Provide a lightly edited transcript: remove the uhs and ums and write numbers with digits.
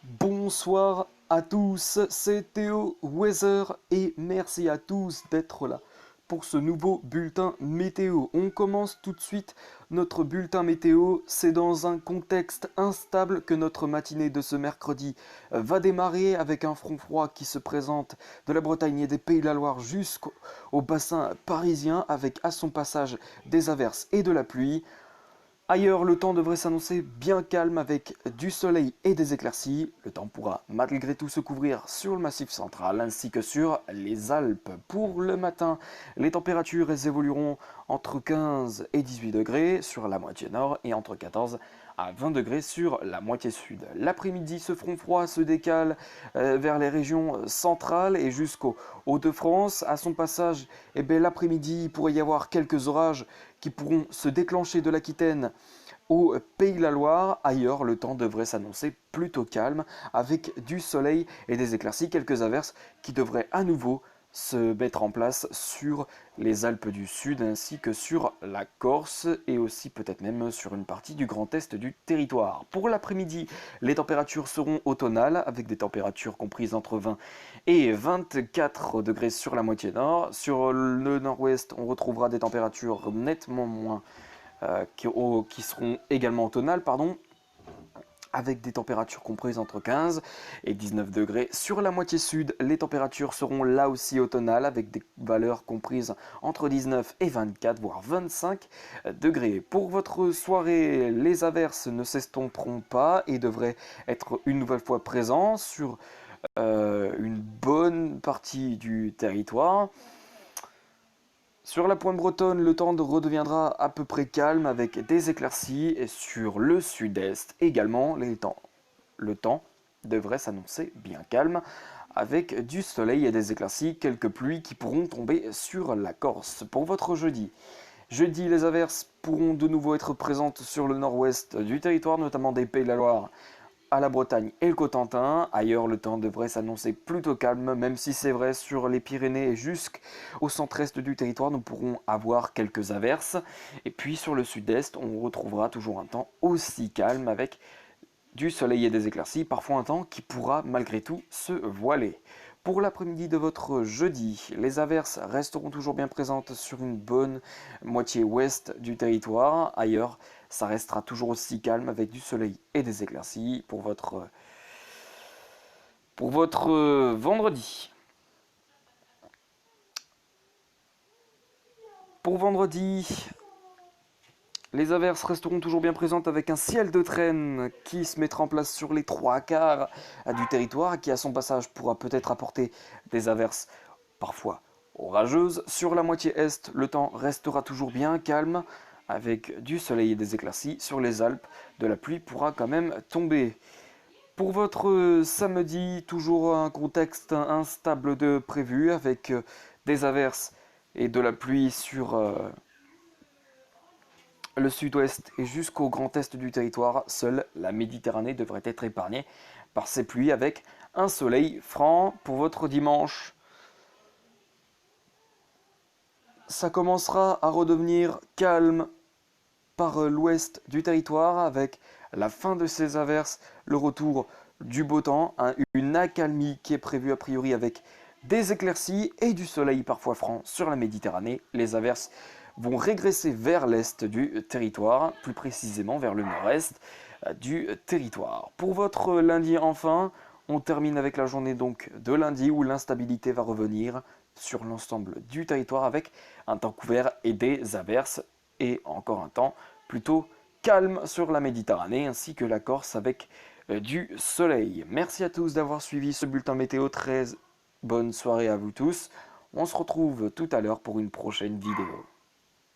Bonsoir à tous, c'est Théo Weather et merci à tous d'être là pour ce nouveau bulletin météo. On commence tout de suite notre bulletin météo. C'est dans un contexte instable que notre matinée de ce mercredi va démarrer avec un front froid qui se présente de la Bretagne et des Pays de la Loire jusqu'au bassin parisien avec à son passage des averses et de la pluie. Ailleurs, le temps devrait s'annoncer bien calme avec du soleil et des éclaircies. Le temps pourra malgré tout se couvrir sur le massif central ainsi que sur les Alpes. Pour le matin, les températures évolueront entre 15 et 18 degrés sur la moitié nord et entre 14 à 20 degrés sur la moitié sud. L'après-midi, ce front froid se décale vers les régions centrales et jusqu'au Hauts-de-France. À son passage, l'après-midi, il pourrait y avoir quelques orages qui pourront se déclencher de l'Aquitaine au Pays de la Loire. Ailleurs, le temps devrait s'annoncer plutôt calme avec du soleil et des éclaircies, quelques averses qui devraient à nouveau se mettre en place sur les Alpes du Sud ainsi que sur la Corse et aussi peut-être même sur une partie du grand est du territoire. Pour l'après-midi, les températures seront automnales avec des températures comprises entre 20 et 24 degrés sur la moitié nord. Sur le nord-ouest, on retrouvera des températures nettement moins qui seront également automnales, avec des températures comprises entre 15 et 19 degrés. Sur la moitié sud, les températures seront là aussi automnales avec des valeurs comprises entre 19 et 24, voire 25 degrés. Pour votre soirée, les averses ne s'estomperont pas et devraient être une nouvelle fois présents sur une bonne partie du territoire. Sur la pointe bretonne, le temps redeviendra à peu près calme avec des éclaircies et sur le sud-est également, le temps devrait s'annoncer bien calme avec du soleil et des éclaircies, quelques pluies qui pourront tomber sur la Corse. Pour votre jeudi, les averses pourront de nouveau être présentes sur le nord-ouest du territoire, notamment des Pays de la Loire à la Bretagne et le Cotentin. Ailleurs, le temps devrait s'annoncer plutôt calme, même si c'est vrai sur les Pyrénées et jusqu'au centre-est du territoire, nous pourrons avoir quelques averses. Et puis sur le sud-est, on retrouvera toujours un temps aussi calme avec du soleil et des éclaircies, parfois un temps qui pourra malgré tout se voiler. Pour l'après-midi de votre jeudi, les averses resteront toujours bien présentes sur une bonne moitié ouest du territoire. Ailleurs, ça restera toujours aussi calme avec du soleil et des éclaircies pour votre vendredi. Pour vendredi, les averses resteront toujours bien présentes avec un ciel de traîne qui se mettra en place sur les 3/4 du territoire, qui à son passage pourra peut-être apporter des averses parfois orageuses. Sur la moitié est, le temps restera toujours bien calme avec du soleil et des éclaircies. Sur les Alpes, de la pluie pourra quand même tomber. Pour votre samedi, toujours un contexte instable de prévu avec des averses et de la pluie sur le sud-ouest et jusqu'au grand est du territoire. Seule la Méditerranée devrait être épargnée par ces pluies avec un soleil franc. Pour votre dimanche, ça commencera à redevenir calme par l'ouest du territoire avec la fin de ces averses, le retour du beau temps, une accalmie qui est prévue a priori avec des éclaircies et du soleil parfois franc sur la Méditerranée. Les averses vont régresser vers l'est du territoire, plus précisément vers le nord-est du territoire. Pour votre lundi enfin, on termine avec la journée donc de lundi où l'instabilité va revenir sur l'ensemble du territoire avec un temps couvert et des averses et encore un temps plutôt calme sur la Méditerranée ainsi que la Corse avec du soleil. Merci à tous d'avoir suivi ce bulletin météo. Très bonne soirée à vous tous. On se retrouve tout à l'heure pour une prochaine vidéo.